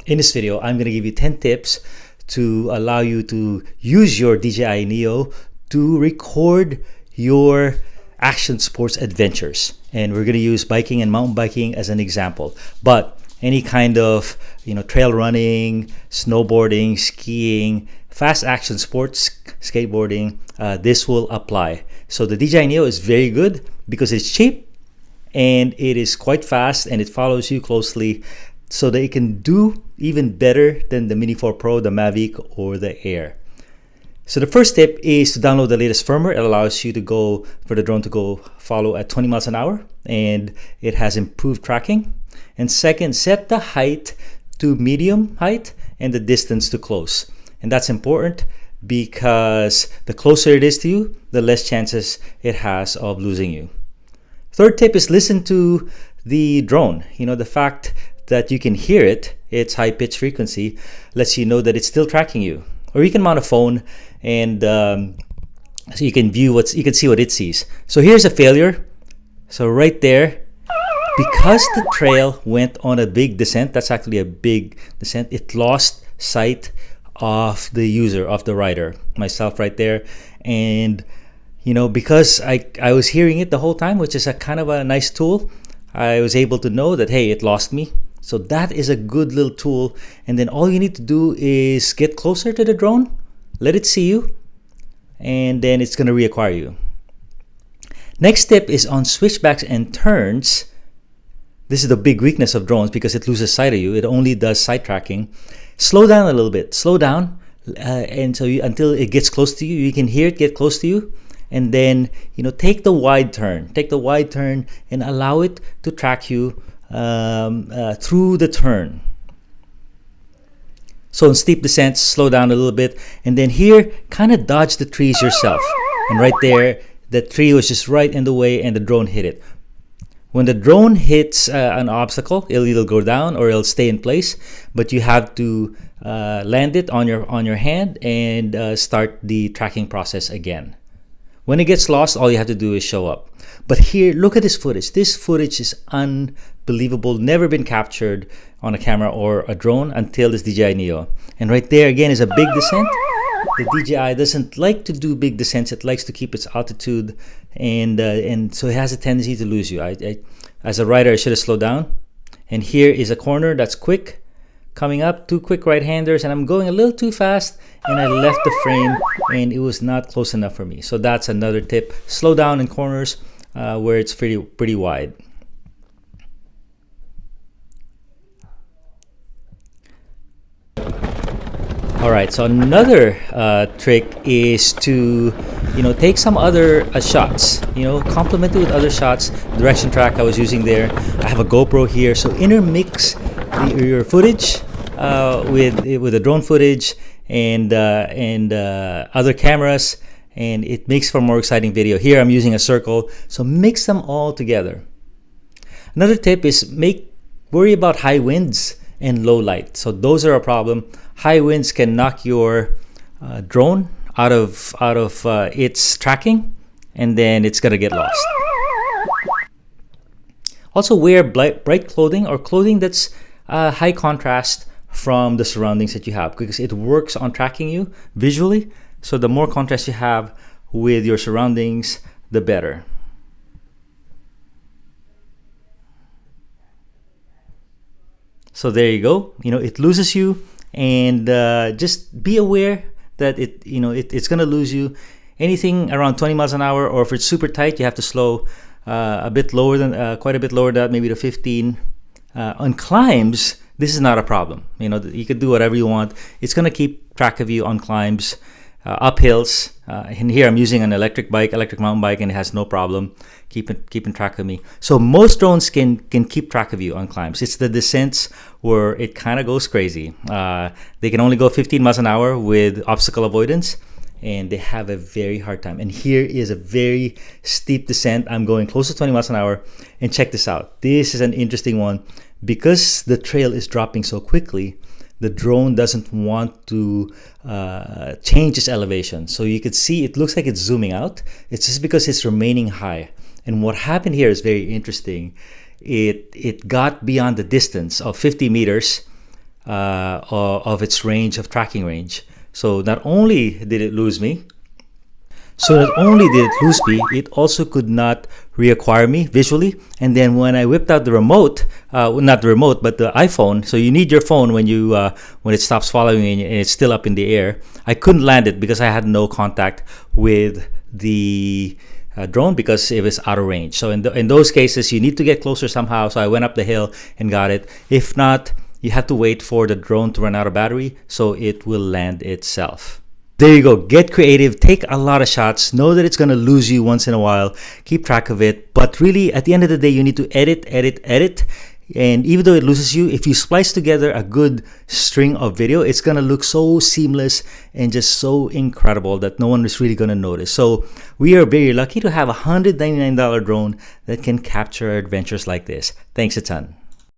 In this video, I'm going to give you 10 tips to allow you to use your DJI Neo to record your action sports adventures. And we're going to use biking and mountain biking as an example. But any kind of trail running, snowboarding, skiing, fast action sports, skateboarding, this will apply. So the DJI Neo is very good because it's cheap and it is quite fast and it follows you closely, so that it can do even better than the Mini 4 Pro, the Mavic, or the Air. So the first tip is to download the latest firmware. It allows you to go for the drone to go follow at 20 miles an hour, and it has improved tracking. And second, set the height to medium height and the distance to close. And that's important because the closer it is to you, the less chances it has of losing you. Third tip is listen to the drone. The fact that you can hear it, its high pitch frequency, lets you know that it's still tracking you. Or you can mount a phone and so you can see what it sees. So here's a failure. So right there, because the trail went on a big descent, that's actually a big descent, it lost sight of the user, of the rider, myself right there. And because I was hearing it the whole time, which is a kind of a nice tool, I was able to know that, hey, it lost me. So that is a good little tool. And then all you need to do is get closer to the drone, let it see you, and then it's going to reacquire you. Next tip is on switchbacks and turns. This is the big weakness of drones because it loses sight of you. It only does sight tracking. Slow down a little bit. Slow down. And so until it gets close to you, you can hear it get close to you. And then, take the wide turn. Take the wide turn and allow it to track you through the turn. So in steep descents, slow down a little bit. And then here, kind of dodge the trees yourself. And right there, the tree was just right in the way and the drone hit it. When the drone hits an obstacle, it'll either go down or it'll stay in place. But you have to land it on your hand and start the tracking process again. When it gets lost, all you have to do is show up. But here, look at this footage. This footage is unbelievable. Never been captured on a camera or a drone until this DJI Neo. And right there, again, is a big descent. The DJI doesn't like to do big descents. It likes to keep its altitude. And so it has a tendency to lose you. As a rider, I should have slowed down. And here is a corner that's quick. Coming up, two quick right-handers, and I'm going a little too fast, and I left the frame, and it was not close enough for me. So that's another tip. Slow down in corners where it's pretty wide. All right, so another trick is to take some other shots, complement it with other shots. Direction track I was using there. I have a GoPro here, so intermix your footage with the drone footage and other cameras, and it makes for more exciting video. Here I'm using a circle, so mix them all together. Another tip is worry about high winds and low light. So those are a problem. High winds can knock your drone out of its tracking, and then it's gonna get lost. Also, wear bright clothing or clothing that's high contrast from the surroundings that you have, because it works on tracking you visually. So the more contrast you have with your surroundings, the better. So there you go. It loses you, and just be aware that it's gonna lose you. Anything around 20 miles an hour, or if it's super tight, you have to slow a bit lower than quite a bit lower than that, maybe to 15. On climbs, this is not a problem. You could do whatever you want. It's gonna keep track of you on climbs, up hills. And here I'm using an electric mountain bike, and it has no problem keeping track of me. So most drones can keep track of you on climbs. It's the descents where it kind of goes crazy. They can only go 15 miles an hour with obstacle avoidance, and they have a very hard time. And here is a very steep descent. I'm going close to 20 miles an hour, and check this out. This is an interesting one. Because the trail is dropping so quickly, the drone doesn't want to change its elevation. So you can see it looks like it's zooming out. It's just because it's remaining high. And what happened here is very interesting. It got beyond the distance of 50 meters of its range of tracking range. So not only did it lose me, it also could not reacquire me visually. And then when I whipped out the remote, not the remote, but the iPhone, so you need your phone when you when it stops following you and it's still up in the air, I couldn't land it because I had no contact with the drone because it was out of range. So in those cases, you need to get closer somehow. So I went up the hill and got it. If not, you have to wait for the drone to run out of battery so it will land itself. There you go. Get creative. Take a lot of shots. Know that it's going to lose you once in a while. Keep track of it. But really, at the end of the day, you need to edit. And even though it loses you, if you splice together a good string of video, it's going to look so seamless and just so incredible that no one is really going to notice. So we are very lucky to have a $199 drone that can capture adventures like this. Thanks a ton.